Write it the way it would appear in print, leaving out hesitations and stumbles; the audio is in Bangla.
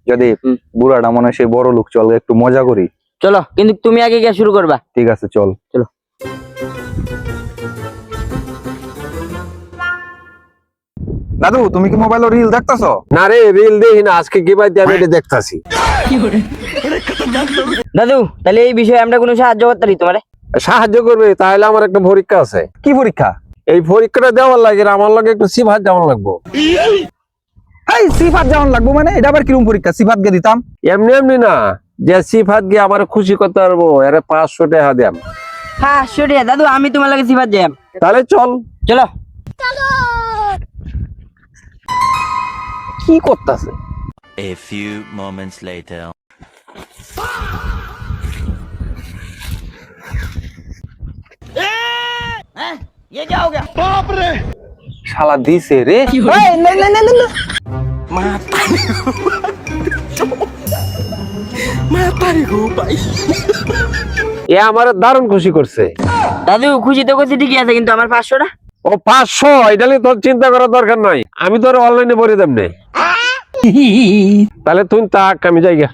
যদি বুড়াটা মনে হয় সেই বড় লোক, চল একটু মজা করি। চলো, কিন্তু তুমি আগে গিয়ে শুরু করবা। ঠিক আছে, চল। চলো। দাদু, তুমি কি মোবাইলে রিল দেখতাছো? না রে, রিল দেখি না, আজকে কি ভাই আমি এটা দেখতাছি। দাদু, তাহলে এই বিষয়ে আমরা কোনো সাহায্য করতে পারি তোমারে? সাহায্য করবে? তাহলে আমার একটা পরীক্ষা আছে। কি পরীক্ষা? এই পরীক্ষাটা দেওয়ার লাগে, আমার লাগে একটু সিফাত যেমন লাগবো। এই সিফাত যেমন লাগবো মানে? এটা আবার কিরকম পরীক্ষা? সিফাত গে দিতাম? এমনি এমনি না, যে সিফাত গিয়ে আমার খুশি করতে পারবো, এর 500 টাকা দেম। হ্যাঁ সরিয়া দাদু, আমি তোমার লাগে সিফাত যাই। তাহলে চল। চলো। কি করতেছে? A few moments later. ये क्या हो गया? শালা দিছে রে। এই, না না না না, এ আমার দারুণ খুশি করছে। দাদু খুশি তো খুশি ঠিকই আছে, কিন্তু আমার 500টা। ও 500, এটা নিয়ে তোর চিন্তা করার দরকার নাই, আমি তোর অনলাইনে ভরে দেব নে। তাহলে তুই তাক, আমি যাই গা।